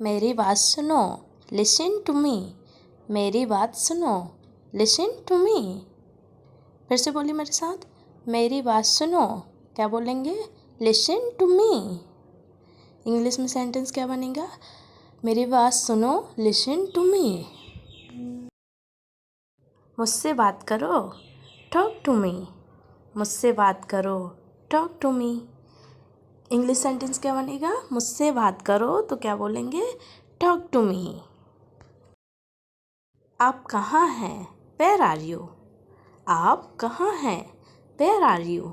मेरी बात सुनो, लिसन टू मी। मेरी बात सुनो, लिसन टू मी। फिर से बोलिए मेरे साथ, मेरी बात सुनो। क्या बोलेंगे? Listen to me. इंग्लिश में सेंटेंस क्या बनेगा? मेरी बात सुनो, लिसन टू मी। मुझसे बात करो, टॉक टू मी। मुझसे बात करो, talk to me. English sentence क्या बनेगा? मुझसे बात करो तो क्या बोलेंगे? Talk to me. आप कहाँ हैं? Where are you? आप कहाँ हैं? Where are you?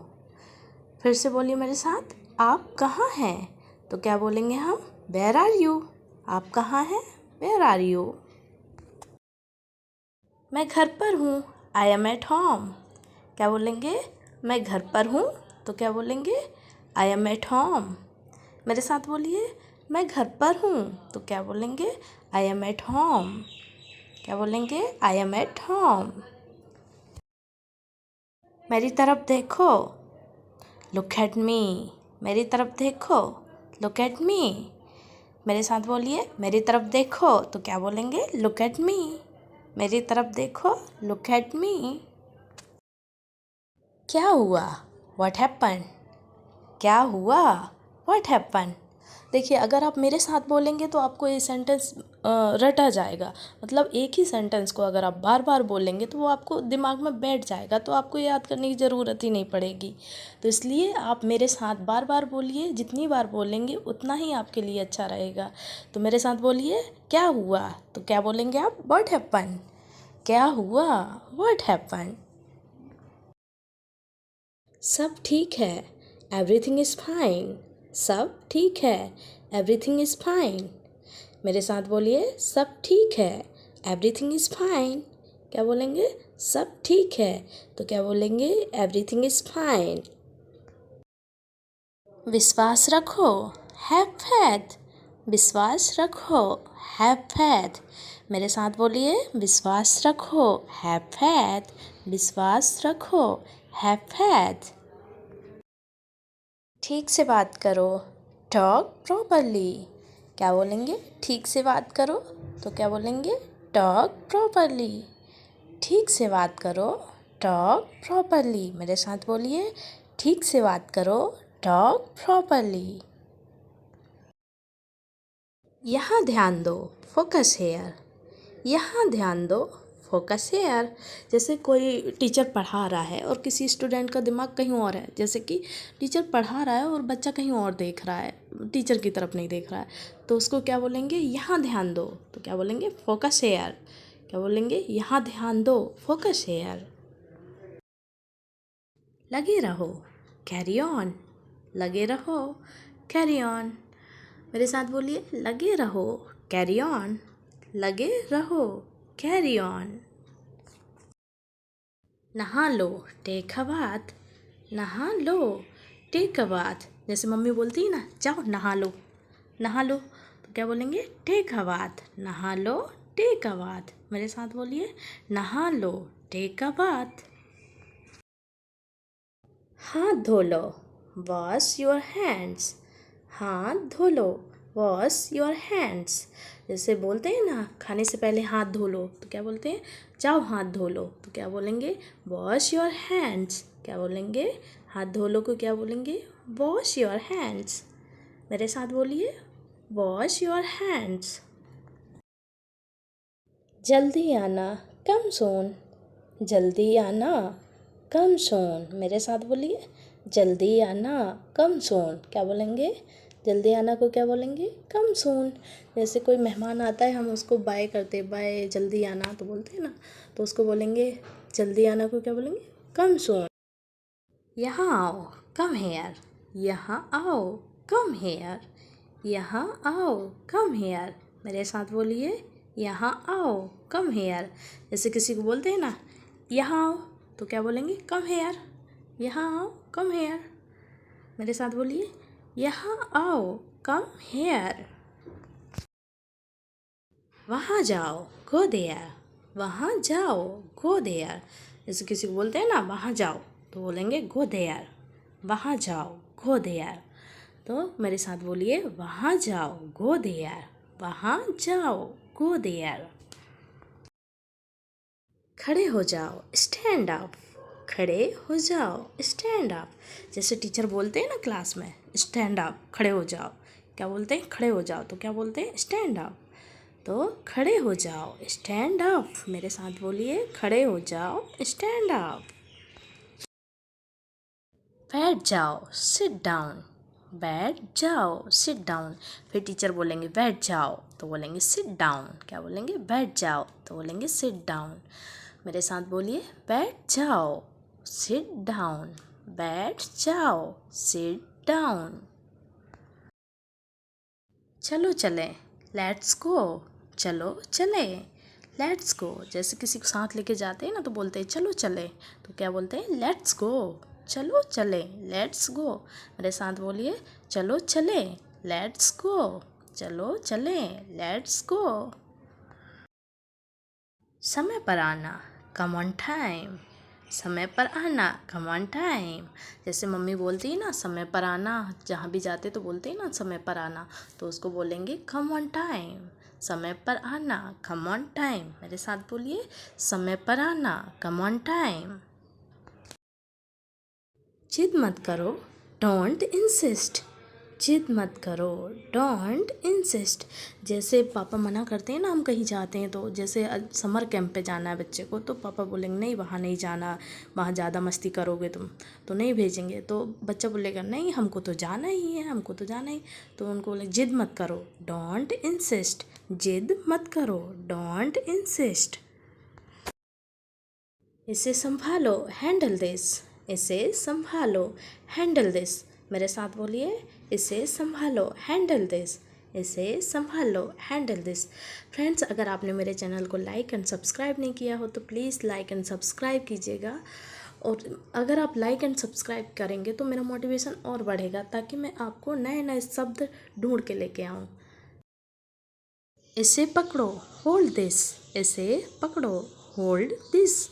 फिर से बोलिए मेरे साथ, आप कहाँ हैं? तो क्या बोलेंगे हम? Where are you? आप कहाँ हैं? Where are you? मैं घर पर हूँ, आई एम एट होम। क्या बोलेंगे? मैं घर पर हूँ तो क्या बोलेंगे? I am at home. मेरे साथ बोलिए, मैं घर पर हूँ तो क्या बोलेंगे? I am at home. क्या बोलेंगे? I am at home. मेरी तरफ देखो, लुक एट मी। मेरी तरफ देखो, लुक एट मी। मेरे साथ बोलिए, मेरी तरफ देखो तो क्या बोलेंगे? Look at me. मेरी तरफ देखो, लुक एट मी। क्या हुआ? What happen? क्या हुआ? What happen? देखिए, अगर आप मेरे साथ बोलेंगे तो आपको ये सेंटेंस रटा जाएगा। मतलब एक ही सेंटेंस को अगर आप बार बार बोलेंगे तो वो आपको दिमाग में बैठ जाएगा, तो आपको याद करने की ज़रूरत ही नहीं पड़ेगी। तो इसलिए आप मेरे साथ बार बार बोलिए, जितनी बार बोलेंगे उतना ही आपके लिए अच्छा रहेगा। तो मेरे साथ बोलिए, क्या हुआ? तो क्या बोलेंगे आप? What happen? क्या हुआ? What happen? सब ठीक है, एवरीथिंग इज़ फाइन। सब ठीक है, एवरीथिंग इज़ फाइन। मेरे साथ बोलिए, सब ठीक है, एवरीथिंग इज़ फाइन। क्या बोलेंगे? सब ठीक है तो क्या बोलेंगे? Everything is fine. विश्वास रखो, हैव फैथ। विश्वास रखो, हैव फैथ। मेरे साथ बोलिए, विश्वास रखो, हैव फैथ। विश्वास रखो, हैव फैथ। ठीक से बात करो, टॉक प्रॉपरली। क्या बोलेंगे? ठीक से बात करो तो क्या बोलेंगे? Talk properly. ठीक से बात करो, टॉक प्रॉपरली। मेरे साथ बोलिए, ठीक से बात करो, टॉक प्रॉपरली। यहाँ ध्यान दो, फोकस हेयर। यहाँ ध्यान दो, फोकस हेयर। जैसे कोई टीचर पढ़ा रहा है और किसी स्टूडेंट का दिमाग कहीं और है, जैसे कि टीचर पढ़ा रहा है और बच्चा कहीं और देख रहा है, टीचर की तरफ नहीं देख रहा है, तो उसको क्या बोलेंगे? यहाँ ध्यान दो। तो क्या बोलेंगे? Focus here. क्या बोलेंगे? यहाँ ध्यान दो, फोकस हेयर। लगे रहो, कैरी ऑन। लगे रहो, कैरी ऑन। मेरे साथ बोलिए, लगे रहो, कैरी ऑन। लगे रहो, कैरी ऑन। नहा लो, टेक अ बाथ। नहा लो, टेक अ बाथ। जैसे मम्मी बोलती है ना, जाओ नहा लो, नहा लो, तो क्या बोलेंगे? Take a bath. नहा लो, टेक अ बाथ। मेरे साथ बोलिए, नहा लो, टेक अ बाथ। हाथ धो लो, वॉश योर हैंड्स। हाथ धो लो, वॉश योर हैंड्स। जैसे बोलते हैं ना, खाने से पहले हाथ धो लो, तो क्या बोलते हैं? जाओ हाथ धो लो, तो क्या बोलेंगे? Wash your hands. क्या बोलेंगे? हाथ धो लो को क्या बोलेंगे? Wash your hands. मेरे साथ बोलिए, वॉश योर हैंड्स। जल्दी आना, कम सून। जल्दी आना, कम सून। मेरे साथ बोलिए, जल्दी आना, कम सून। क्या बोलेंगे? जल्दी आना को क्या बोलेंगे? कम सून। जैसे कोई मेहमान आता है, हम उसको बाय करते, बाय जल्दी आना तो बोलते हैं ना, तो उसको बोलेंगे जल्दी आना को क्या बोलेंगे? कम सून। यहाँ आओ, कम हेयर। यहाँ आओ, कम हेयर। यहाँ आओ, कम हेयर। मेरे साथ बोलिए, यहाँ आओ, कम हेयर। जैसे किसी को बोलते हैं ना, यहाँ आओ, तो क्या बोलेंगे? Come here. यहाँ आओ, कम हेयर। मेरे साथ बोलिए, यहाँ आओ, कम हेयर। वहाँ जाओ, गो देयर। वहाँ जाओ, गो देयर। जैसे किसी को बोलते हैं ना, वहाँ जाओ, तो बोलेंगे गो देयर। वहाँ जाओ, गो देयर। तो मेरे साथ बोलिए, वहाँ जाओ, गो देयर। वहाँ जाओ, गो देयर। खड़े हो जाओ, स्टैंड अप। खड़े हो जाओ, स्टैंड अप। जैसे टीचर बोलते हैं ना क्लास में, स्टैंड अप, खड़े हो जाओ। क्या बोलते हैं? खड़े हो जाओ। तो क्या बोलते हैं? Stand up. तो खड़े हो जाओ, स्टैंड अप। मेरे साथ बोलिए, खड़े हो जाओ, स्टैंड अप। बैठ जाओ, सिट डाउन। बैठ जाओ, सिट डाउन। फिर टीचर बोलेंगे बैठ जाओ, तो बोलेंगे सिट डाउन। क्या बोलेंगे? बैठ जाओ, तो बोलेंगे सिट डाउन। मेरे साथ बोलिए, बैठ जाओ, सिट डाउन। बैठ जाओ, सिट डाउन। चलो चलें, लेट्स गो। चलो चले, लेट्स गो। जैसे किसी को साथ लेके जाते हैं ना, तो बोलते हैं चलो चले, तो क्या बोलते हैं? Let's go. चलो चले, लेट्स गो। मेरे साथ बोलिए, चलो चले, लेट्स गो। चलो चले, लेट्स गो। समय पर आना, कम ऑन टाइम। समय पर आना, कम ऑन टाइम। जैसे मम्मी बोलती है ना, समय पर आना, जहाँ भी जाते तो बोलते हैं ना समय पर आना, तो उसको बोलेंगे कम ऑन टाइम। समय पर आना, कम ऑन टाइम। मेरे साथ बोलिए, समय पर आना, कम ऑन टाइम। जिद मत करो, डोंट इंसिस्ट। जिद मत करो, डोंट इंसिस्ट। जैसे पापा मना करते हैं ना, हम कहीं जाते हैं तो, जैसे समर कैंप पे जाना है बच्चे को, तो पापा बोलेंगे नहीं वहाँ नहीं जाना, वहाँ ज़्यादा मस्ती करोगे तुम, तो नहीं भेजेंगे। तो बच्चा बोलेगा नहीं हमको तो जाना ही है, हमको तो जाना ही। तो उनको बोले जिद मत करो, डोंट इंसिस्ट। जिद मत करो, डोंट इंसिस्ट। इसे संभालो, हैंडल दिस। इसे संभालो, हैंडल दिस। मेरे साथ बोलिए, इसे संभालो, हैंडल दिस। इसे संभालो, हैंडल दिस। फ्रेंड्स, अगर आपने मेरे चैनल को लाइक एंड सब्सक्राइब नहीं किया हो तो प्लीज़ लाइक एंड सब्सक्राइब कीजिएगा। और अगर आप लाइक एंड सब्सक्राइब करेंगे तो मेरा मोटिवेशन और बढ़ेगा, ताकि मैं आपको नए नए शब्द ढूंढ के लेके आऊँ। इसे पकड़ो, होल्ड दिस। इसे पकड़ो, होल्ड दिस।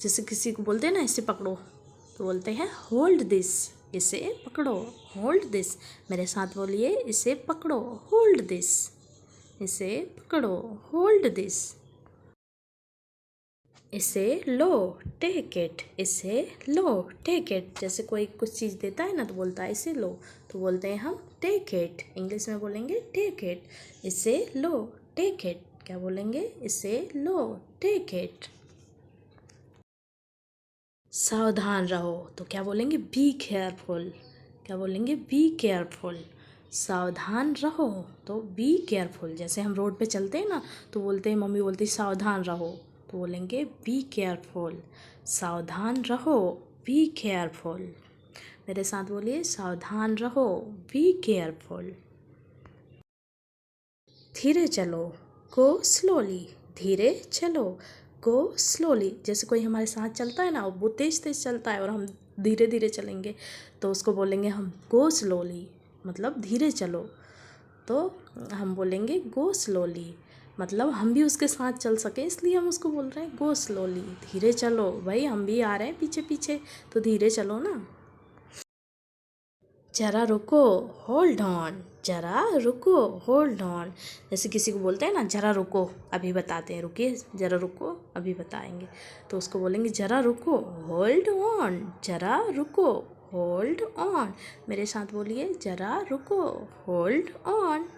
जैसे किसी को बोलते हैं ना इसे पकड़ो, तो बोलते हैं होल्ड दिस। इसे पकड़ो, होल्ड दिस। मेरे साथ बोलिए, इसे पकड़ो, होल्ड दिस। इसे पकड़ो, होल्ड दिस। इसे लो, टेक इट। इसे लो, टेक इट। जैसे कोई कुछ चीज़ देता है ना, तो बोलता है इसे लो, तो बोलते हैं हम टेक इट। इंग्लिश में बोलेंगे टेक इट। इसे लो, टेक इट। क्या बोलेंगे? इसे लो, टेक इट। सावधान रहो, तो क्या बोलेंगे? Be careful. क्या बोलेंगे? Be careful. सावधान रहो, तो बी केयरफुल। जैसे हम रोड पे चलते हैं ना, तो बोलते हैं, मम्मी बोलती है सावधान रहो, तो बोलेंगे बी केयरफुल। सावधान रहो, बी केयरफुल। मेरे साथ बोलिए, सावधान रहो, बी केयरफुल। धीरे चलो, गो स्लोली। धीरे चलो, गो स्लोली। जैसे कोई हमारे साथ चलता है ना, वो तेज़ तेज़ चलता है और हम धीरे धीरे चलेंगे, तो उसको बोलेंगे हम गो स्लोली, मतलब धीरे चलो। तो हम बोलेंगे गो स्लोली, मतलब हम भी उसके साथ चल सके, इसलिए हम उसको बोल रहे हैं गो स्लोली, धीरे चलो। भाई हम भी आ रहे हैं पीछे पीछे, तो धीरे चलो ना। जरा रुको, होल्ड ऑन। जरा रुको, होल्ड ऑन। जैसे किसी को बोलते हैं ना जरा रुको, अभी बताते हैं, रुकिए जरा रुको, अभी बताएंगे, तो उसको बोलेंगे जरा रुको, होल्ड ऑन। जरा रुको, होल्ड ऑन। मेरे साथ बोलिए, जरा रुको, होल्ड ऑन।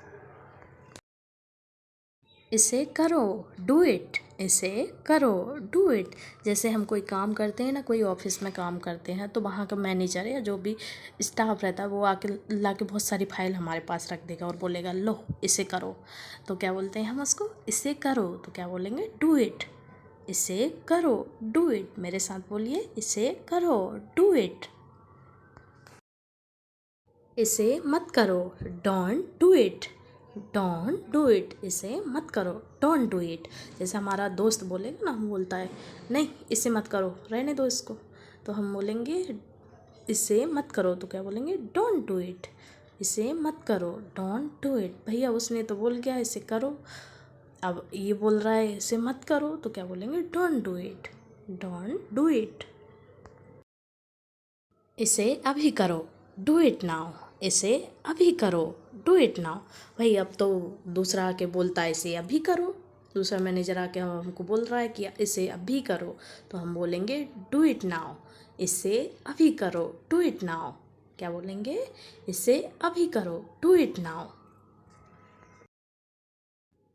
इसे करो, डू इट। इसे करो, डू इट। जैसे हम कोई काम करते हैं ना, कोई ऑफिस में काम करते हैं, तो वहाँ का मैनेजर या जो भी स्टाफ रहता है, वो आके ला के बहुत सारी फाइल हमारे पास रख देगा और बोलेगा लो इसे करो। तो क्या बोलते हैं हम उसको? इसे करो। तो क्या बोलेंगे? Do it. इसे करो, डू इट। मेरे साथ बोलिए, इसे करो, डू इट। इसे मत करो, don't do it. Don't do it. इसे मत करो, डोंट डू इट। जैसे हमारा दोस्त बोलेगा ना, हम बोलता है नहीं इसे मत करो, रहने दो इसको, तो हम बोलेंगे इसे मत करो, तो क्या बोलेंगे? Don't do it. इसे मत करो, डोंट डू इट। भैया उसने तो बोल गया इसे करो, अब ये बोल रहा है इसे मत करो, तो क्या बोलेंगे? Don't do it. Don't do it. इसे अभी करो, डू इट नाउ। इसे अभी करो, डू इट नाउ। भाई अब तो दूसरा आके बोलता है इसे अभी करो, दूसरा मैनेजर आके हमको बोल रहा है कि इसे अभी करो, तो हम बोलेंगे डू इट नाउ। इसे अभी करो, डू इट नाउ। क्या बोलेंगे? इसे अभी करो, डू इट नाउ।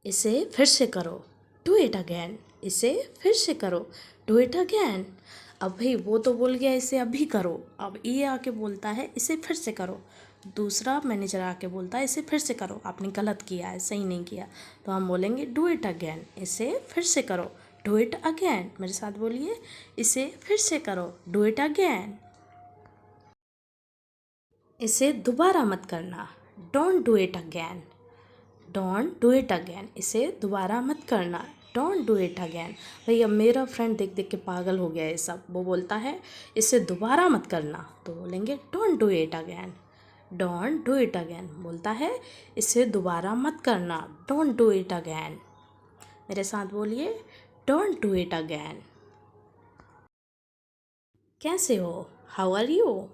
इसे फिर से करो, डू इट अगेन। इसे फिर से करो, डू इट अगेन। अब भाई वो तो बोल गया इसे अभी करो, अब ये आके बोलता है इसे फिर से करो। दूसरा मैनेजर आके बोलता है इसे फिर से करो, आपने गलत किया है, सही नहीं किया, तो हम बोलेंगे डू इट अगेन। इसे फिर से करो, डू इट अगेन। मेरे साथ बोलिए, इसे फिर से करो, डू इट अगेन। इसे दोबारा मत करना, don't do it again. Don't do it again. इसे दोबारा मत करना, डोंट डू इट अगेन। भाई अब मेरा फ्रेंड देख देख के पागल हो गया है सब, वो बोलता है इसे दोबारा मत करना, तो बोलेंगे don't do it again. Don't do it again बोलता है इसे दोबारा मत करना, डोंट डू इट अगेन। मेरे साथ बोलिए, डोंट डू इट अगेन। कैसे हो? How are you?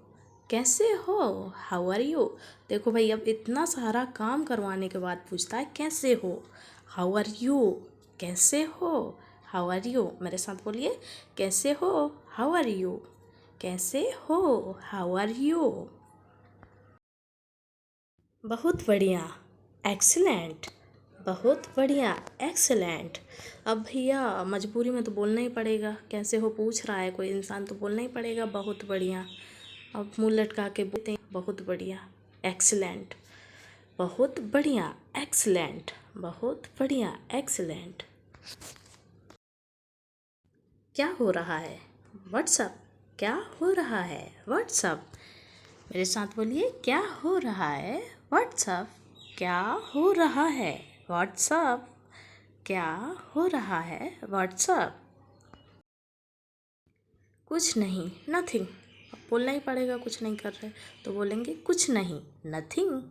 कैसे हो? How are you? देखो भाई अब इतना सारा काम करवाने के बाद पूछता है कैसे हो, हाउ आर यू। कैसे हो? How are you. मेरे साथ बोलिए, कैसे हो? How are you. कैसे हो? How are you. बहुत बढ़िया, एक्सीलेंट। बहुत बढ़िया, एक्सीलेंट। अब भैया मजबूरी में तो बोलना ही पड़ेगा, कैसे हो पूछ रहा है कोई इंसान तो बोलना ही पड़ेगा बहुत बढ़िया। अब मुंह लटका के बोलते हैं बहुत बढ़िया, एक्सीलेंट। बहुत बढ़िया, एक्सीलेंट। बहुत बढ़िया, एक्सीलेंट। क्या हो रहा है? व्हाट्सअप। क्या हो रहा है? व्हाट्सअप। मेरे साथ बोलिए, क्या हो रहा है? व्हाट्सअप। क्या हो रहा है? व्हाट्सअप। क्या हो रहा है? व्हाट्सअप। कुछ नहीं, नथिंग। अब बोलना ही पड़ेगा, कुछ नहीं कर रहे तो बोलेंगे कुछ नहीं, नथिंग।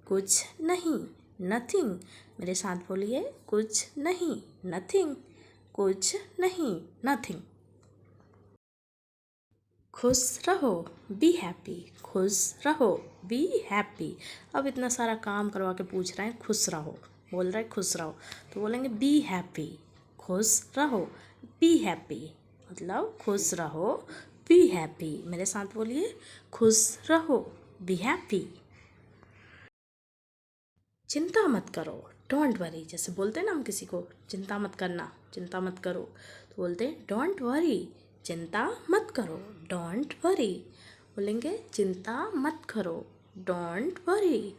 कुछ नहीं, नथिंग। मेरे साथ बोलिए, कुछ नहीं, नथिंग। कुछ नहीं, नथिंग। खुश रहो, बी हैप्पी। खुश रहो, बी हैप्पी। अब इतना सारा काम करवा के पूछ रहे हैं खुश रहो, बोल रहे हैं खुश रहो, तो बोलेंगे बी हैप्पी। खुश रहो, बी हैप्पी। मतलब खुश रहो, बी हैप्पी। मेरे साथ बोलिए, खुश रहो, बी हैप्पी। चिंता मत करो, डोंट वरी। जैसे बोलते हैं ना हम किसी को, चिंता मत करना, चिंता मत करो, तो बोलते हैं डोंट वरी। चिंता मत करो, डोंट वरी। बोलेंगे चिंता मत करो, डोंट वरी।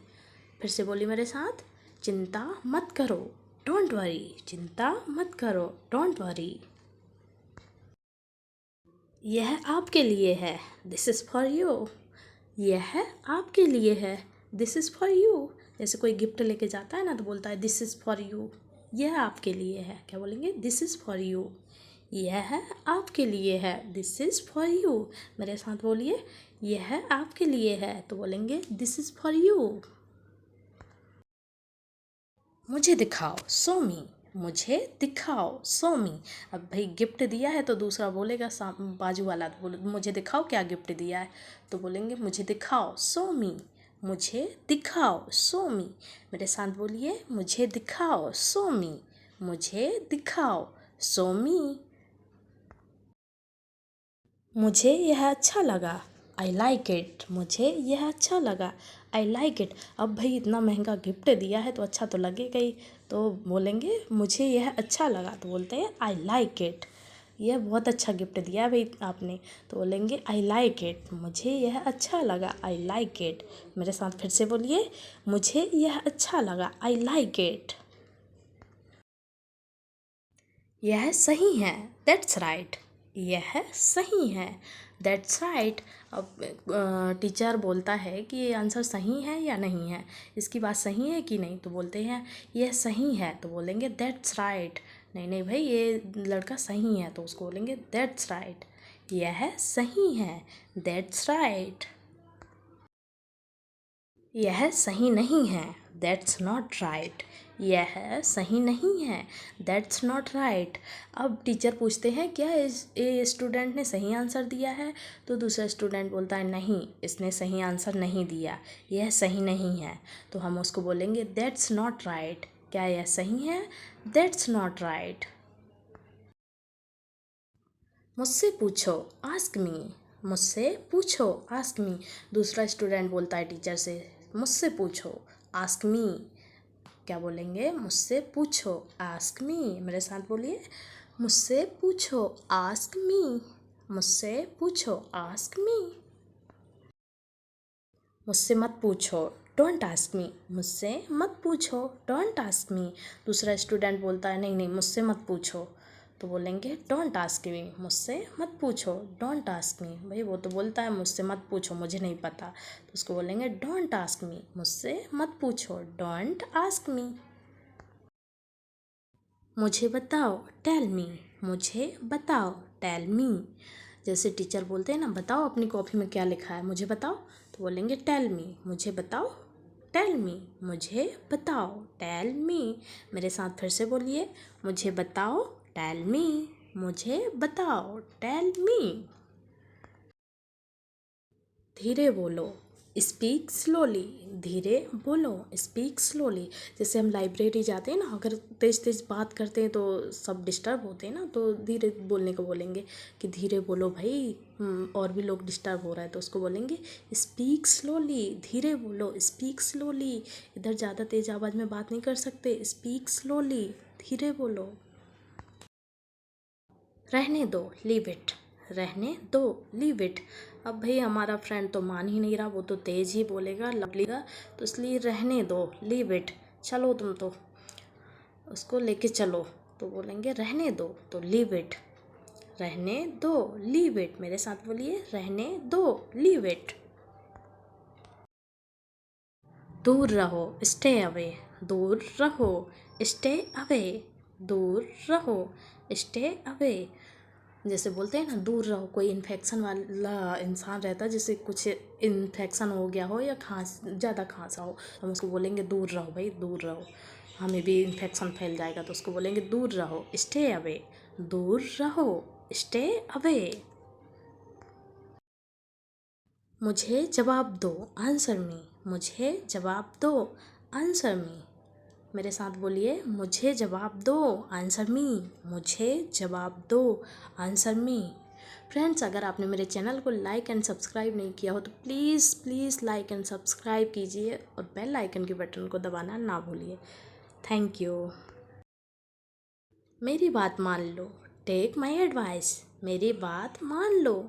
फिर से बोलिए मेरे साथ, चिंता मत करो, डोंट वरी। चिंता मत करो, डोंट वरी। यह आपके लिए है, दिस इज़ फॉर यू। यह आपके लिए है, दिस इज़ फॉर यू। जैसे कोई गिफ्ट लेके जाता है ना तो बोलता है दिस इज़ फॉर यू। यह आपके लिए है, क्या बोलेंगे? This is for you. यह आपके लिए है, दिस इज़ फॉर यू। मेरे साथ बोलिए, यह आपके लिए है, तो बोलेंगे दिस इज़ फॉर यू। मुझे दिखाओ, शो मी। मुझे दिखाओ, शो मी। अब भाई गिफ्ट दिया है तो दूसरा बोलेगा, बाजू वाला तो बोले मुझे दिखाओ क्या गिफ्ट दिया है, तो बोलेंगे मुझे दिखाओ, शो मी। मुझे दिखाओ, शो मी। मेरे साथ बोलिए, मुझे दिखाओ, शो मी। मुझे दिखाओ, शो मी। मुझे यह अच्छा लगा, आई लाइक इट। मुझे यह अच्छा लगा, आई लाइक इट। अब भाई इतना महंगा गिफ्ट दिया है तो अच्छा तो लगेगा ही, तो बोलेंगे मुझे यह अच्छा लगा, तो बोलते हैं आई लाइक इट। यह बहुत अच्छा गिफ्ट दिया है भाई आपने, तो बोलेंगे आई लाइक इट। मुझे यह अच्छा लगा, आई लाइक इट। मेरे साथ फिर से बोलिए, मुझे यह अच्छा लगा, आई लाइक इट। यह सही है, दैट्स राइट। यह सही है, दैट्स राइट। अब टीचर बोलता है कि ये आंसर सही है या नहीं है, इसकी बात सही है कि नहीं, तो बोलते हैं यह सही है, तो बोलेंगे दैट्स राइट। नहीं नहीं भाई ये लड़का सही है, तो उसको बोलेंगे दैट्स राइट। यह सही है, दैट्स राइट। यह सही नहीं है, दैट्स नॉट राइट। यह सही नहीं है, दैट्स नॉट राइट। अब टीचर पूछते हैं क्या ये स्टूडेंट ने सही आंसर दिया है, तो दूसरा स्टूडेंट बोलता है नहीं, इसने सही आंसर नहीं दिया, यह सही नहीं है। तो हम उसको बोलेंगे दैट्स नॉट राइट। क्या यह सही है? That's not right. मुझसे पूछो, आस्क मी। मुझसे पूछो, आस्क मी। दूसरा स्टूडेंट बोलता है टीचर से मुझसे पूछो, आस्क मी। क्या बोलेंगे? मुझसे पूछो, आस्क मी। मेरे साथ बोलिए, मुझसे पूछो, आस्क मी। मुझसे पूछो, आस्क मी। मुझसे मत पूछो, डोंट आस्क मी। मुझसे मत पूछो, डोंट आस्क मी। दूसरा स्टूडेंट बोलता है नहीं नहीं, मुझसे मत पूछो, तो बोलेंगे डोंट आस्क मी। मुझसे मत पूछो, डोंट आस्क मी। भाई वो तो बोलता है मुझसे मत पूछो, मुझे नहीं पता, तो उसको बोलेंगे डोंट आस्क मी। मुझसे मत पूछो, डोंट आस्क मी। मुझे बताओ, टेल मी। मुझे बताओ, टेल मी। जैसे टीचर बोलते हैं ना, बताओ अपनी कॉपी में क्या लिखा है, मुझे बताओ, तो बोलेंगे टेल मी। मुझे बताओ, टेल मी। मुझे बताओ, टेल मी। मेरे साथ फिर से बोलिए, मुझे बताओ, टेल मी। मुझे बताओ, टेल मी। धीरे बोलो, स्पीक स्लोली। धीरे बोलो, स्पीक स्लोली। जैसे हम लाइब्रेरी जाते हैं ना, अगर तेज़ तेज़ बात करते हैं तो सब डिस्टर्ब होते हैं ना, तो धीरे बोलने को बोलेंगे कि धीरे बोलो भाई, और भी लोग डिस्टर्ब हो रहा है, तो उसको बोलेंगे स्पीक स्लोली। धीरे बोलो, स्पीक स्लोली। इधर ज़्यादा तेज़ आवाज़ में बात नहीं कर सकते, स्पीक स्लोली, धीरे बोलो। रहने दो, लीव इट। रहने दो, लीव इट। अब भाई हमारा फ्रेंड तो मान ही नहीं रहा, वो तो तेज़ ही बोलेगा, लगेगा, तो इसलिए रहने दो, लीव इट। चलो तुम तो उसको लेके चलो, तो बोलेंगे रहने दो, तो लीव इट। रहने दो, लीव इट। मेरे साथ बोलिए, रहने दो, लीव इट। दूर रहो, स्टे अवे। दूर रहो, स्टे अवे। दूर रहो, स्टे अवे। जैसे बोलते हैं ना, दूर रहो, कोई इन्फेक्शन वाला इंसान रहता है, जैसे कुछ इन्फेक्शन हो गया हो या ज़्यादा खांसा हो, हम उसको बोलेंगे दूर रहो भाई, दूर रहो, हमें भी इन्फेक्शन फैल जाएगा, तो उसको बोलेंगे दूर रहो, स्टे अवे। दूर रहो, स्टे अवे। मुझे जवाब दो, आंसर मी। मुझे जवाब दो, आंसर मी। मेरे साथ बोलिए, मुझे जवाब दो, आंसर मी। मुझे जवाब दो, आंसर मी। फ्रेंड्स, अगर आपने मेरे चैनल को लाइक एंड सब्सक्राइब नहीं किया हो तो please please like and subscribe कीजिए और बेल आइकन के बटन को दबाना ना भूलिए। Thank you. मेरी बात मान लो, टेक माई एडवाइस। मेरी बात मान लो,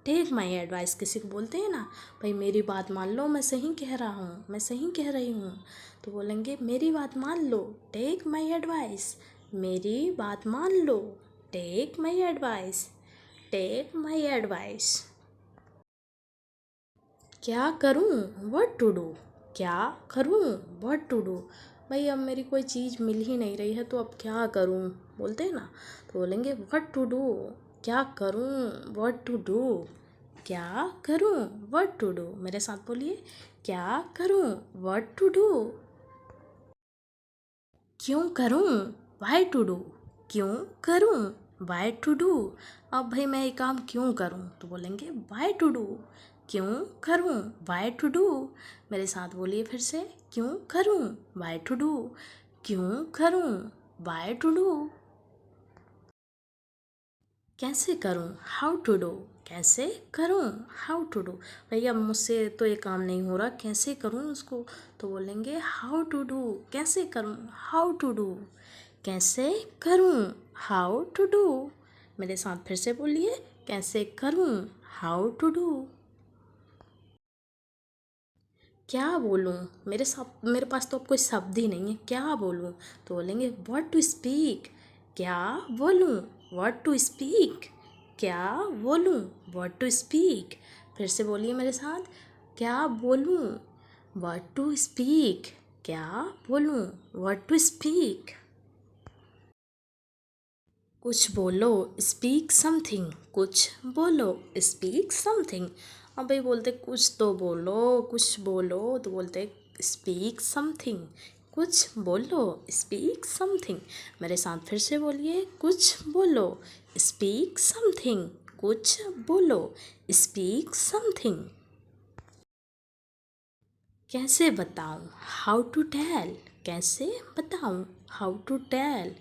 टेक माई एडवाइस। किसी को बोलते हैं ना, भाई मेरी बात मान लो, मैं सही कह रहा हूँ, मैं सही कह रही हूँ, तो बोलेंगे मेरी बात मान लो, टेक माई एडवाइस। मेरी बात मान लो, take my advice. Take my advice. क्या करूँ, व्हाट टू डू। क्या करूँ, व्हाट टू डू। भाई अब मेरी कोई चीज़ मिल ही नहीं रही है, तो अब क्या करूँ, बोलते हैं ना, तो बोलेंगे व्हाट टू डू। क्या करूँ, व्हाट टू डू। क्या करूँ, व्हाट टू डू। मेरे साथ बोलिए, क्या करूँ, व्हाट टू डू। क्यों करूँ, वाई टू डू। क्यों करूँ, वाई टू डू। अब भाई मैं ये काम क्यों करूँ, तो बोलेंगे वाई टू डू। क्यों करूँ, वाई टू डू। मेरे साथ बोलिए फिर से, क्यों करूँ, वाई टू डू। क्यों करूँ, वाई टू डू। कैसे करूँ, हाउ टू डू। कैसे करूँ, हाउ टू डू। भैया मुझसे तो ये काम नहीं हो रहा, कैसे करूँ उसको, तो बोलेंगे हाउ टू डू। कैसे करूँ, हाउ टू डू। कैसे करूँ, हाउ टू डू। मेरे साथ फिर से बोलिए, कैसे करूँ, हाउ टू डू। क्या बोलूँ, मेरे पास तो अब कोई शब्द ही नहीं है, क्या बोलूँ, तो बोलेंगे व्हाट टू स्पीक। क्या बोलूँ, व्हाट टू स्पीक। क्या बोलूँ, व्हाट टू स्पीक। फिर से बोलिए मेरे साथ, क्या बोलूँ, व्हाट टू स्पीक। क्या बोलूँ, व्हाट टू स्पीक। कुछ बोलो, स्पीक समथिंग। कुछ बोलो, स्पीक समथिंग। अब भाई बोलते कुछ तो बोलो, कुछ बोलो, तो बोलते स्पीक समथिंग। कुछ बोलो, स्पीक समथिंग। मेरे साथ फिर से बोलिए, कुछ बोलो, स्पीक समथिंग। कुछ बोलो, स्पीक समथिंग। कैसे बताऊं, हाउ टू टेल। कैसे बताऊं, हाउ टू टेल।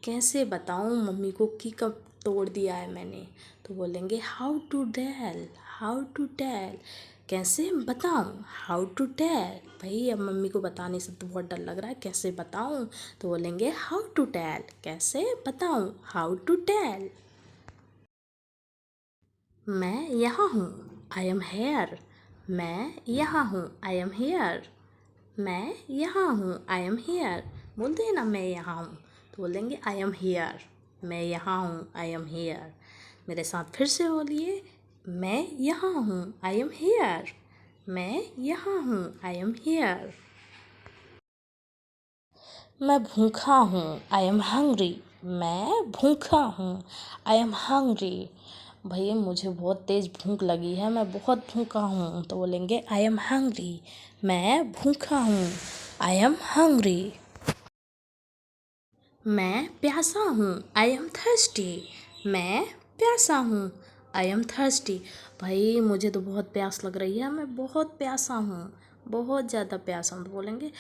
कैसे बताऊं मम्मी को कि कब तोड़ दिया है मैंने, तो बोलेंगे how to tell, how to tell. कैसे बताऊं, हाउ टू टेल। भाई अब मम्मी को बताने से तो बहुत डर लग रहा है, कैसे बताऊं, तो बोलेंगे हाउ टू टेल। कैसे बताऊं, हाउ टू टेल। मैं यहाँ हूँ, आई एम हेयर। मैं यहाँ हूँ, आई एम हेयर। मैं यहाँ हूँ, आई एम हेयर। बोलते हैं ना मैं यहाँ हूँ, तो बोलेंगे आई एम हेयर। मैं यहाँ हूँ, आई एम हेयर। मेरे साथ फिर से बोलिए, मैं यहाँ हूँ, आई एम हेयर। मैं यहाँ हूँ, आई एम हेयर। मैं भूखा हूँ, आई एम हंग्री। मैं भूखा हूँ, आई एम हंग्री। भैया मुझे बहुत तेज़ भूख लगी है, मैं बहुत भूखा हूँ, तो बोलेंगे आई एम हंग्री। मैं भूखा हूँ, आई एम हंग्री। मैं प्यासा हूँ, आई एम थर्स्टी। मैं प्यासा हूँ, आई एम थर्स्टी। भाई मुझे तो बहुत प्यास लग रही है, मैं बहुत प्यासा हूँ, बहुत ज़्यादा प्यासा हूँ, तो बोलेंगे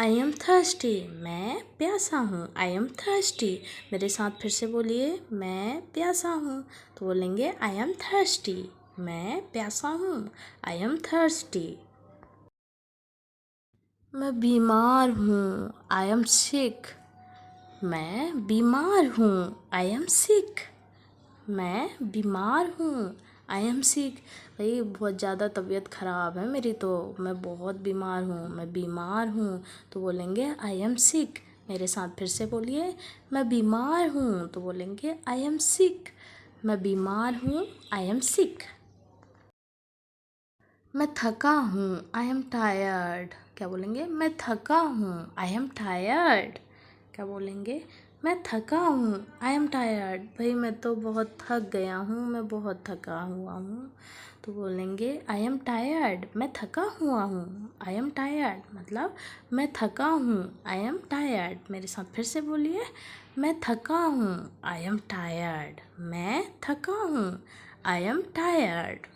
आई एम थर्स्टी। मैं प्यासा हूँ, आई एम थर्स्टी। मेरे साथ फिर से बोलिए, मैं प्यासा हूँ, तो बोलेंगे आई एम थर्स्टी। मैं प्यासा हूँ, आई एम थर्स्टी। मैं बीमार हूँ, आई एम सिक। मैं बीमार हूँ, आई एम सिक। मैं बीमार हूँ, आई एम सिक। भाई बहुत ज़्यादा तबीयत ख़राब है मेरी, तो मैं बहुत बीमार हूँ, मैं बीमार हूँ, तो बोलेंगे आई एम सिक। मेरे साथ फिर से बोलिए, मैं बीमार हूँ, तो बोलेंगे आई एम सिक। मैं बीमार हूँ, आई एम सिक। मैं थका हूँ, आई एम टायर्ड। क्या बोलेंगे, मैं थका हूँ, आई एम टायर्ड। क्या बोलेंगे, मैं थका हूँ, आई एम टायर्ड। भाई मैं तो बहुत थक गया हूँ, मैं बहुत थका हुआ हूँ, तो बोलेंगे आई एम टायर्ड। मैं थका हुआ हूँ, आई एम टायर्ड, मतलब मैं थका हूँ, आई एम टायर्ड। मेरे साथ फिर से बोलिए, मैं थका हूँ, आई एम टायर्ड। मैं थका हूँ, आई एम टायर्ड।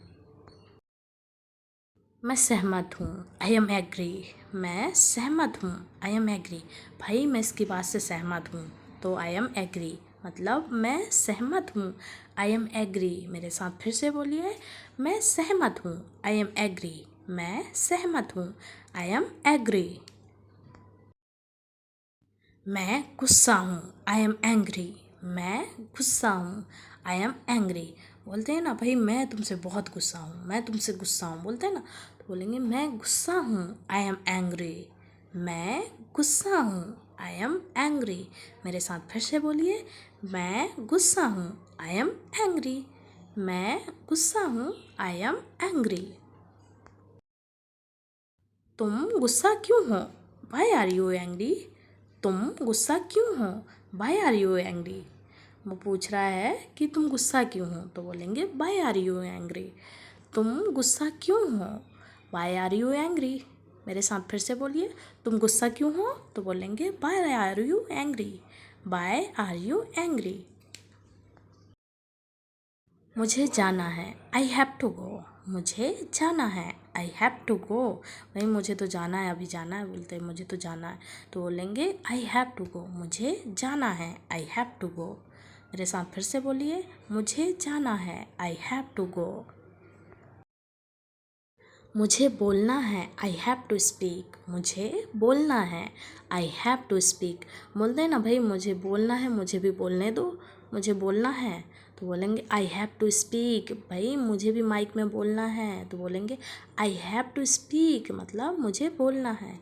मैं सहमत हूँ, आई एम एग्री। मैं सहमत हूँ, आई एम एग्री। भाई मैं इसकी बात से सहमत हूँ, तो आई एम एग्री, मतलब मैं सहमत हूँ, आई एम एग्री। मेरे साथ फिर से बोलिए, मैं सहमत हूँ, आई एम एग्री। मैं सहमत हूँ, आई एम एग्री। मैं गुस्सा हूँ, आई एम एंग्री। मैं गुस्सा हूँ, आई एम एंग्री। बोलते हैं ना भाई मैं तुमसे बहुत गुस्सा हूँ, मैं तुमसे गुस्सा हूँ, बोलते हैं ना, तो बोलेंगे मैं गुस्सा हूँ, आई एम एंग्री। मैं गुस्सा हूँ, आई एम एंग्री। मेरे साथ फिर से बोलिए, मैं गुस्सा हूँ, आई एम एंग्री। मैं गुस्सा हूँ, आई एम एंग्री। तुम गुस्सा क्यों हो, वाई आर यू एंग्री। तुम गुस्सा क्यों हो, वाई आर यू एंग्री। वो पूछ रहा है कि तुम गुस्सा क्यों हो, तो बोलेंगे वाई आर यू एंग्री। तुम गुस्सा क्यों हो, वाई आर यू एंग्री। मेरे साथ फिर से बोलिए, तुम गुस्सा क्यों हो, तो बोलेंगे why are you angry. Why are you angry. मुझे जाना है, आई हैव टू गो। मुझे जाना है, आई हैव टू गो। भाई मुझे तो जाना है, अभी जाना है, बोलते हैं मुझे तो जाना है, तो बोलेंगे आई हैव टू गो। मुझे जाना है, आई हैव टू गो। मेरे साथ फिर से बोलिए, मुझे जाना है, आई हैव टू गो। मुझे बोलना है, आई हैव टू स्पीक। मुझे बोलना है, आई हैव टू स्पीक। बोलते हैं ना भाई मुझे बोलना है, मुझे भी बोलने दो, मुझे बोलना है, तो बोलेंगे आई हैव टू स्पीक। भाई मुझे भी माइक में बोलना है, तो बोलेंगे आई हैव टू स्पीक, मतलब मुझे बोलना है।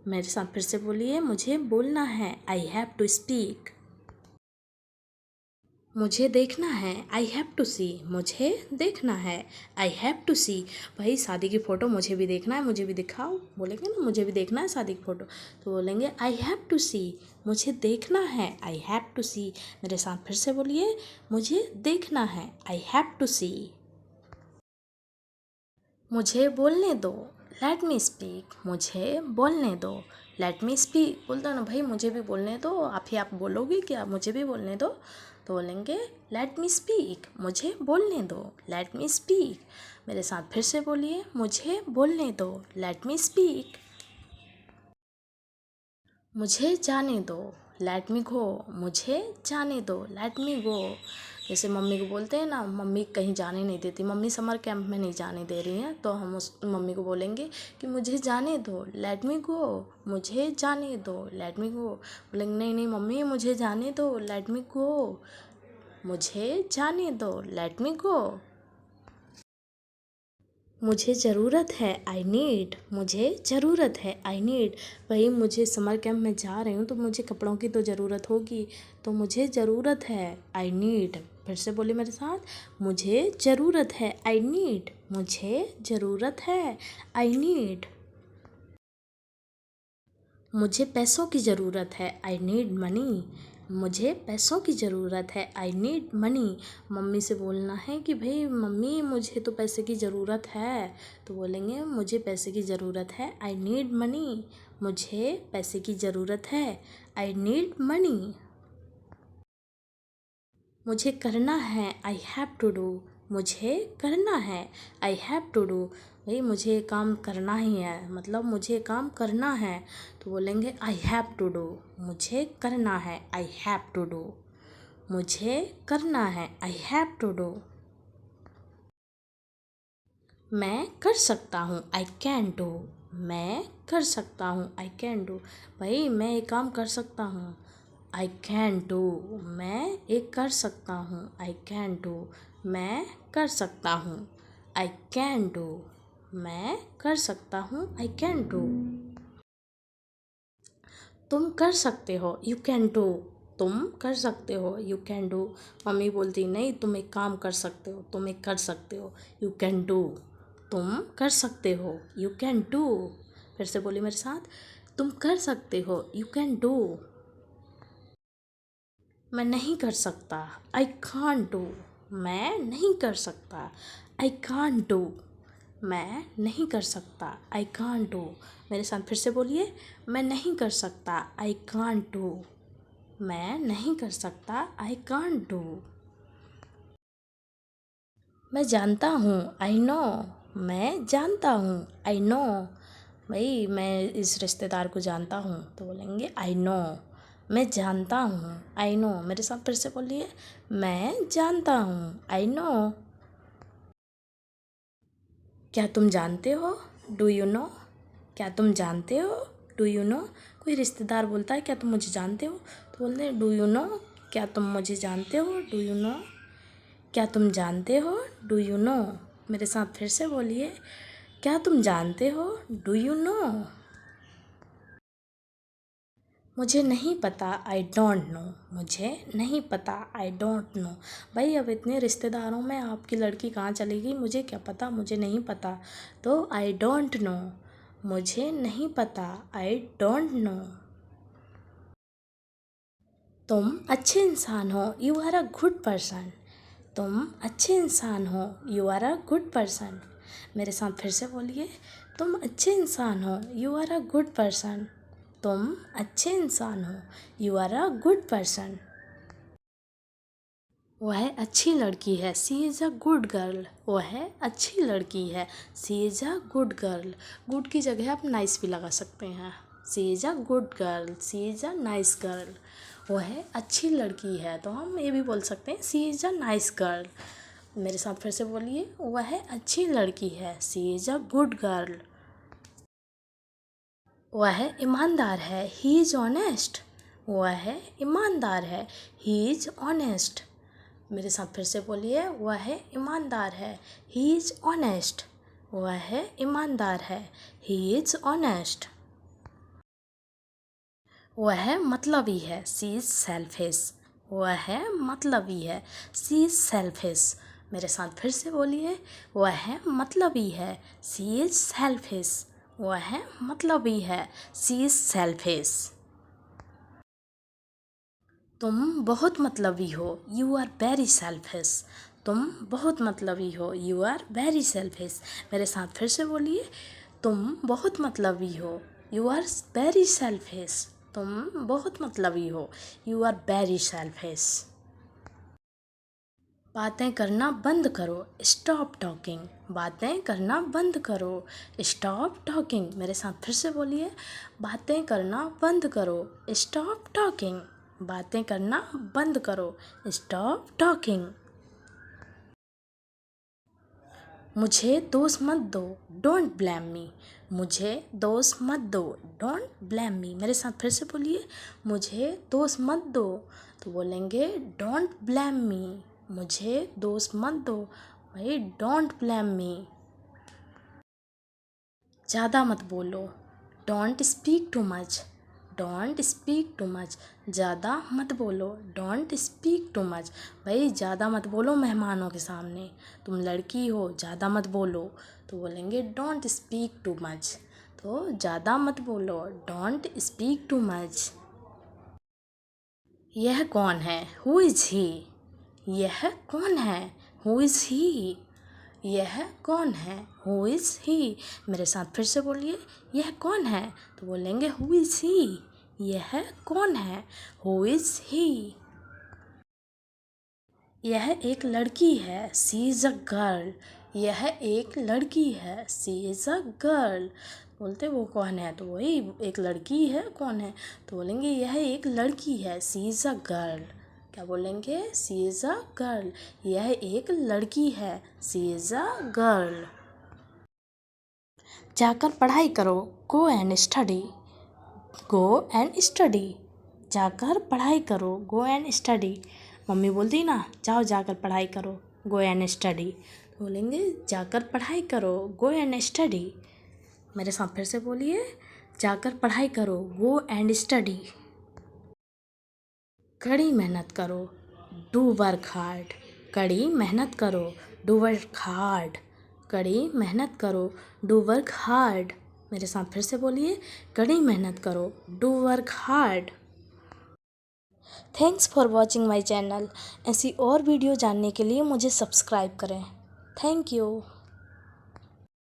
मेरे साथ फिर से बोलिए, मुझे बोलना है, आई हैव टू स्पीक। मुझे देखना है, आई हैव टू सी। मुझे देखना है, आई हैव टू सी। भाई शादी की फ़ोटो मुझे भी देखना है, मुझे भी दिखाओ, बोलेंगे ना मुझे भी देखना है शादी की फ़ोटो, तो बोलेंगे आई हैव टू सी। मुझे देखना है, आई हैव टू सी। मेरे साथ फिर से बोलिए, मुझे देखना है, आई हैव टू सी। मुझे बोलने दो, लेट मी स्पीक। मुझे बोलने दो, लेट मी स्पीक। बोलता ना भाई मुझे भी बोलने दो, आप बोलोगे क्या, मुझे भी बोलने दो। तो बोलेंगे लेट मी स्पीक, मुझे बोलने दो, लेट मी स्पीक। मेरे साथ फिर से बोलिए, मुझे बोलने दो, लेट मी स्पीक। मुझे जाने दो, लेट मी गो, मुझे जाने दो, लेट मी गो। जैसे मम्मी को बोलते हैं ना, मम्मी कहीं जाने नहीं देती, मम्मी समर कैंप में नहीं जाने दे रही हैं, तो हम उस मम्मी को बोलेंगे कि मुझे जाने दो, लेट मी गो, मुझे जाने दो, लेट मी गो। बोलेंगे नहीं नहीं मम्मी मुझे जाने दो, लेट मी गो, मुझे जाने दो, लेट मी गो। मुझे ज़रूरत है, आई नीड, मुझे ज़रूरत है, आई नीड। भाई मुझे समर कैंप में जा रही हूँ तो मुझे कपड़ों की तो ज़रूरत होगी, तो मुझे ज़रूरत है, आई नीड। फिर से बोलिए मेरे साथ, मुझे ज़रूरत है, आई नीड, मुझे ज़रूरत है, आई नीड। मुझे पैसों की ज़रूरत है, आई नीड मनी, मुझे पैसों की ज़रूरत है, आई नीड मनी। मम्मी से बोलना है कि भाई मम्मी मुझे तो पैसे की ज़रूरत है, तो बोलेंगे मुझे पैसे की ज़रूरत है, आई नीड मनी, मुझे पैसे की ज़रूरत है, आई नीड मनी। मुझे करना है, आई हैव टू डू, मुझे करना है, आई हैव टू डू। भाई मुझे काम करना ही है, मतलब मुझे काम करना है, तो बोलेंगे आई हैव टू डू, मुझे करना है, आई हैव टू डू, मुझे करना है, आई हैव टू डू। मैं कर सकता हूँ, आई कैन डू, मैं कर सकता हूँ, आई कैन डू। भाई मैं एक काम कर सकता हूँ, आई कैन डू, मैं एक कर सकता हूँ, आई कैन डू, मैं कर सकता हूँ, आई कैन डू, मैं कर सकता हूँ, आई कैन डू। तुम कर सकते हो, यू कैन डू, तुम कर सकते हो, यू कैन डू। मम्मी बोलती नहीं तुम एक काम कर सकते हो, तुम एक कर सकते हो, यू कैन डू, तुम कर सकते हो, यू कैन डू। फिर से बोलिए मेरे साथ, तुम कर सकते हो, यू कैन डू। मैं नहीं कर सकता, आई कांट डू, मैं नहीं कर सकता, आई कांट डू, मैं नहीं कर सकता, आई कांट डू। मेरे साथ फिर से बोलिए, मैं नहीं कर सकता, आई कांट डू, मैं नहीं कर सकता, आई कांट डू। मैं जानता हूँ, आई नो, मैं जानता हूँ, आई नो। भाई मैं इस रिश्तेदार को जानता हूँ, तो बोलेंगे आई नो, मैं जानता हूँ, आई नो। मेरे साथ फिर से बोलिए, मैं जानता हूँ, आई नो। क्या तुम जानते हो, डू यू नो, क्या तुम जानते हो, डू यू नो। कोई रिश्तेदार बोलता है क्या तुम मुझे जानते हो, तो बोलते हैं डू यू नो, क्या तुम मुझे जानते हो, डू यू नो, क्या तुम जानते हो, डू यू नो। मेरे साथ फिर से बोलिए, क्या तुम जानते हो, डू यू नो। मुझे नहीं पता, आई डोंट नो, मुझे नहीं पता, आई डोंट नो। भाई अब इतने रिश्तेदारों में आपकी लड़की कहाँ चली गई, मुझे क्या पता, मुझे नहीं पता, तो आई डोंट नो, मुझे नहीं पता, आई डोंट नो। तुम अच्छे इंसान हो, you are a good person, तुम अच्छे इंसान हो, you are a good person. मेरे साथ फिर से बोलिए, तुम अच्छे इंसान हो, you are a good person, तुम अच्छे इंसान हो, you are a good person. वह अच्छी लड़की है, she is a good girl, वह अच्छी लड़की है, she is a good girl. Good की जगह आप नाइस भी लगा सकते हैं, she is a good girl, she is a nice girl. वह अच्छी लड़की है, तो हम ये भी बोल सकते हैं she is a nice girl. मेरे साथ फिर से बोलिए, वह अच्छी लड़की है, she is a good girl. वह ईमानदार है, ही इज़ ऑनेस्ट, वह ईमानदार है, ही इज़ ऑनेस्ट। मेरे साथ फिर से बोलिए, वह ईमानदार है, ही इज़ ऑनेस्ट, वह ईमानदार है, ही इज़ ऑनेस्ट। वह मतलबी है, सी इज़ सेल्फिश, वह मतलबी है, सी इज़ सेल्फिश। मेरे साथ फिर से बोलिए, वह मतलबी है, सी इज़ सेल्फिश, वह मतलबी है, सी इज़ सेल्फिश। तुम बहुत मतलबी हो, यू आर वेरी सेल्फिश, तुम बहुत मतलबी हो, यू आर वेरी सेल्फिश। मेरे साथ फिर से बोलिए, तुम बहुत मतलबी हो, यू आर वेरी सेल्फिश, तुम बहुत मतलबी हो। You are very selfish. बातें करना बंद करो, स्टॉप टॉकिंग। बातें करना बंद करो, स्टॉप टॉकिंग। मेरे साथ फिर से बोलिए, बातें करना बंद करो, स्टॉप टॉकिंग। बातें करना बंद करो, स्टॉप टॉकिंग। मुझे दोष मत दो, डोंट ब्लेम मी। मुझे दोष मत दो, डोंट ब्लेम मी। मेरे साथ फिर से बोलिए, मुझे दोष मत दो, तो बोलेंगे डोंट ब्लेम मी। मुझे दोष मत दो भाई, डोंट ब्लेम मी। ज़्यादा मत बोलो, don't speak too much. Don't speak too much. ज़्यादा मत बोलो, डोंट स्पीक टू मच। भाई ज़्यादा मत बोलो मेहमानों के सामने, तुम लड़की हो, ज़्यादा मत बोलो, तो बोलेंगे डोंट स्पीक टू मच। तो ज़्यादा मत बोलो, डोंट स्पीक टू मच। यह कौन है, हु इज़ ही। यह कौन है, हु इज़ ही। यह कौन है, हु इज़ ही। मेरे साथ फिर से बोलिए, यह कौन है, तो बोलेंगे हु इज़ ही। यह कौन है, हु इज़ ही। यह एक लड़की है, सी इज़ अ गर्ल। यह एक लड़की है, सी इज़ अ गर्ल। बोलते वो कौन है, तो वही एक लड़की है, कौन है, तो बोलेंगे यह एक लड़की है, सी इज़ अ गर्ल। क्या बोलेंगे, सी इज़ अ गर्ल। यह एक लड़की है, सी इज़ अ गर्ल। जाकर पढ़ाई करो, go and study. Go and study. जाकर पढ़ाई करो, गो एंड स्टडी। मम्मी बोलती ना, जाओ जाकर पढ़ाई करो, गो एंड स्टडी, तो बोलेंगे जाकर पढ़ाई करो, गो एंड स्टडी। मेरे साथ फिर से बोलिए, जाकर पढ़ाई करो, गो एंड स्टडी। कड़ी मेहनत करो, डू वर्क हार्ड। कड़ी मेहनत करो, डू वर्क हार्ड। कड़ी मेहनत करो, डू वर्क हार्ड। मेरे साथ फिर से बोलिए, कड़ी मेहनत करो, do work hard. Thanks for watching my channel. ऐसी और वीडियो जानने के लिए मुझे सब्सक्राइब करें। Thank you.